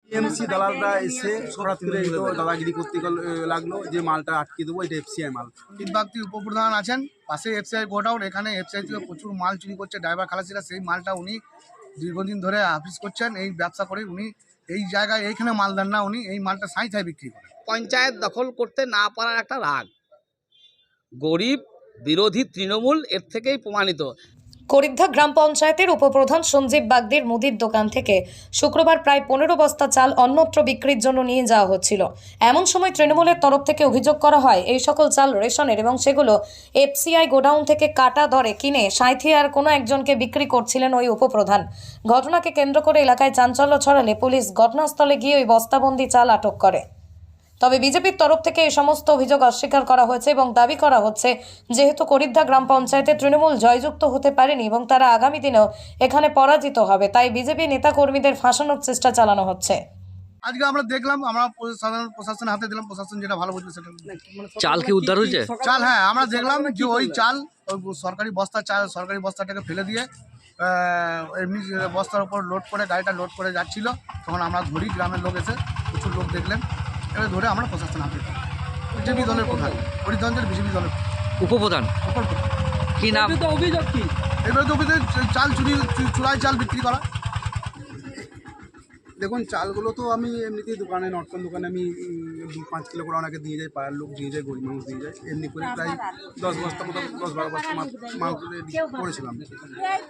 TMC দালালরা এসে হঠাৎ করে এই তো দাদাগিরি করতে লাগলো যে মালটা আটকে দেবো, এটা এফসিআই মাল। তিন ব্যক্তি উপপ্রধান আছেন, পাশে এফসিআই গোডাউন, এখানে এফসিআই থেকে প্রচুর মাল চুরি করছে ড্রাইভার খালাসিরা। সেই মালটা উনি দীর্ঘদিন ধরে অফিস করছেন, এই ব্যবসা করে উনি এই জায়গায় এইখানে মাল দেন না, উনি এই মালটা সাঁইথায় বিক্রি করেন। পঞ্চায়েত দখল করতে না পারার একটা রাগ, গরিব বিরোধী তৃণমূল এর থেকেই প্রমাণিত। করিদ্ধা গ্রাম পঞ্চায়েতের উপপ্রধান সঞ্জীব বাগদির মুদির দোকান থেকে শুক্রবার প্রায় 15 বস্তা চাল অন্যত্র বিক্রির জন্য নিয়ে যাওয়া হচ্ছিল। এমন সময় তৃণমূলের তরফ থেকে অভিযোগ করা হয় এই সকল চাল রেশনের এবং সেগুলো এফসিআই গোডাউন থেকে কাটা দরে কিনে সাঁইথিয়ার কোনো একজনকে বিক্রি করছিলেন ওই উপপ্রধান। ঘটনাকে কেন্দ্র করে এলাকায় চাঞ্চল্য ছড়ালে পুলিশ ঘটনাস্থলে গিয়ে ওই বস্তাবন্দি চাল আটক করে। তবে বিজেপির তরফ থেকে এই সমস্ত অভিযোগ অস্বীকার করা হয়েছে এবং দাবি করা হচ্ছে যেহেতু করিদ্ধা গ্রাম পঞ্চায়েতে তৃণমূল জয়যুক্ত হতে পারেনি এবং তারা আগামী দিনেও এখানে পরাজিত হবে, তাই বিজেপি নেতা কর্মীদের ফাঁসানোর চেষ্টা চালানো হচ্ছে। আজকে আমরা দেখলাম, আমরা সাধারণ প্রশাসনের হাতে দিলাম, প্রশাসন যেটা ভালো বুঝবে সেটা। চাল কি উদ্ধার হয়েছে? চাল, হ্যাঁ, আমরা দেখলাম যে ওই চাল ওই সরকারি বস্তা, চাল সরকারি বস্তাটাকে ফেলে দিয়ে এমনি বস্তার উপর লোড করে গাড়িটা লোড করে যাচ্ছিল। তখন আমরা ধরি, গ্রামের লোক এসে প্রচুর লোক দেখলেন, এবার ধরে আমরা প্রশাসন হাতে দিলাম। বিজেপি দলের প্রধান, হরিদ্বঞ্জের বিজেপি দলের উপপ্রধান কি নাম? অভিযোগ কি? এবার তো অভিযোগ চাল চুরি, চুরাই চাল বিক্রি করা। দেখুন, চালগুলো তো আমি এমনিতেই দোকানে, নটকন দোকানে আমি 5 কিলো করে ওনাকে দিয়ে যাই, পাড়ার লোক দিয়ে যায়, গরিব মানুষ দিয়ে যায়। এমনি করে প্রায় 10 বস্তা মতো, 10-12 বস্তা মাল করেছিলাম।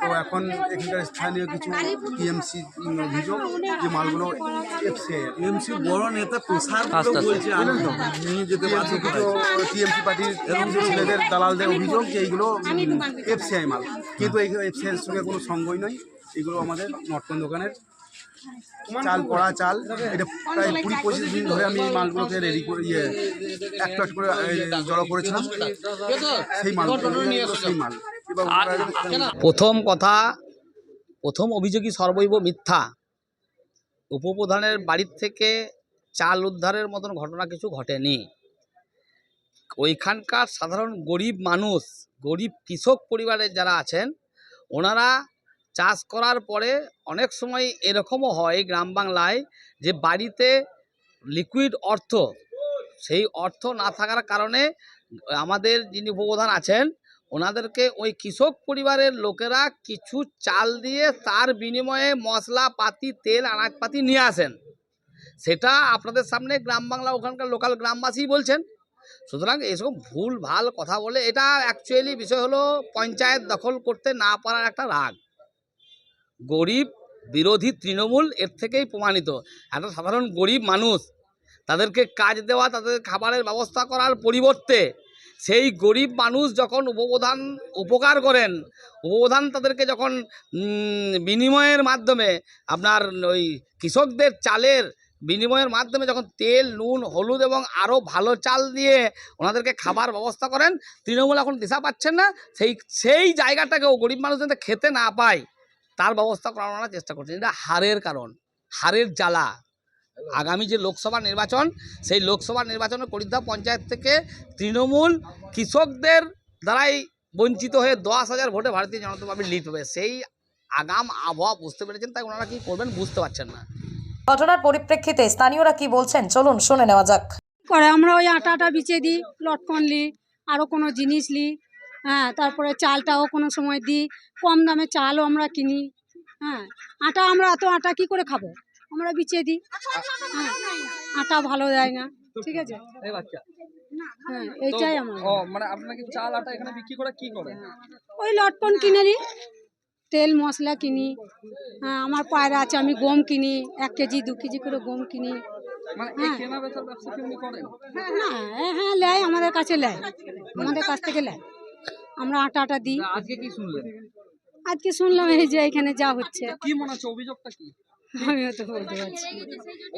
তো এখন এখানকার স্থানীয় কিছু টিএমসি অভিযোগ যে মালগুলো এফসিআই বড় নেতা প্রসাদ বলছে, নিয়ে যেতে পারছে কিছু টিএমসি পার্টির ছেলেদের দালালদের অভিযোগ যে এইগুলো এফসিআই মাল, কিন্তু এই এফসিআইয়ের সঙ্গে কোনো সঙ্গই নয়। এগুলো আমাদের নটকন দোকানের চাল, পড়া চাল। এটা প্রায় 20-25 দিন ধরে আমি এই মালগুলোকে রেডি করে একটা করে জড়ো করেছিলাম। সেই মাল প্রথম কথা, প্রথম অভিযোগই সর্বৈব মিথ্যা। উপপ্রধানের বাড়ির থেকে চাল উদ্ধারের মতন ঘটনা কিছু ঘটেনি। ওইখানকার সাধারণ গরিব মানুষ, গরিব কৃষক পরিবারের যারা আছেন, ওনারা চাষ করার পরে অনেক সময় এরকমও হয় গ্রাম বাংলায় যে বাড়িতে লিকুইড অর্থ, সেই অর্থ না থাকার কারণে আমাদের যিনি উপপ্রধান আছেন ওনাদেরকে ওই কৃষক পরিবারের লোকেরা কিছু চাল দিয়ে তার বিনিময়ে মশলাপাতি, তেল, আনাজপাতি নিয়ে আসেন। সেটা আপনাদের সামনে গ্রাম বাংলা ওখানকার লোকাল গ্রামবাসী বলছেন। সুতরাং এসব ভুল ভাল কথা বলে, এটা অ্যাকচুয়ালি বিষয় হলো পঞ্চায়েত দখল করতে না পারার একটা রাগ, গরিব বিরোধী তৃণমূল এর থেকেই প্রমাণিত। একটা সাধারণ গরিব মানুষ, তাদেরকে কাজ দেওয়া, তাদের খাবারের ব্যবস্থা করার পরিবর্তে সেই গরিব মানুষ যখন উপপ্রধান উপকার করেন, উপপ্রধান তাদেরকে যখন বিনিময়ের মাধ্যমে আপনার ওই কৃষকদের চালের বিনিময়ের মাধ্যমে যখন তেল, নুন, হলুদ এবং আরও ভালো চাল দিয়ে ওনাদেরকে খাবার ব্যবস্থা করেন, তৃণমূল এখন দিশা পাচ্ছেন না, সেই জায়গাটাকেও গরিব মানুষ যাতে খেতে না পায় তার ব্যবস্থা করানোর চেষ্টা করছেন। এটা হারের কারণ, হারের জ্বালা। আগামী যে লোকসভা নির্বাচন, সেই লোকসভা নির্বাচনে করিদ্ধা পঞ্চায়েত থেকে তৃণমূল কৃষকদের দ্বারাই বঞ্চিত হয়ে 10,000 ভোটে ভারতীয় জনতা পার্টি লিড হবে। সেই আগাম আবহাওয়া বুঝতে পেরেছেন, তাই ওনারা কী করবেন বুঝতে পারছেন না। ঘটনার পরিপ্রেক্ষিতে স্থানীয়রা কি বলছেন চলুন শুনে নেওয়া যাক। করে আমরা ওই আটাটা বিছিয়ে দিই, লটকন নিই, আরও কোনো জিনিস নিই, হ্যাঁ, তারপরে চালটাও কোনো সময় দিই, কম দামে চালও আমরা কিনি। হ্যাঁ, আটা আমরা এত আটা কি করে খাবো, আমরা বিছিয়ে দিই। হ্যাঁ, আটা ভালো দেয় না, ঠিক আছে। হ্যাঁ, এইটাই আমার। মানে আপনারা কি চাল আটা এখানে বিক্রি করে কি করেন? ওই লটকন কিনে নিই, তেল মশলা কিনি। হ্যাঁ, আমার পায়রা আছে, আমি গম কিনি, 1 কেজি 2 কেজি করে গম কিনি। হ্যাঁ, লেয়, আমাদের কাছে লেয়, আমাদের কাছ থেকে লেয়, আমরা আটা দিই। আজকে কি শুনলেন? আজকে শুনলাম এই যে এখানে যা হচ্ছে। কি মনে হচ্ছে, অভিযোগটা কি? আমিও তো বলতে পারছি।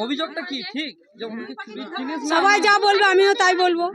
অভিযোগটা কি ঠিক? সবাই যা বলবে আমিও তাই বলবো।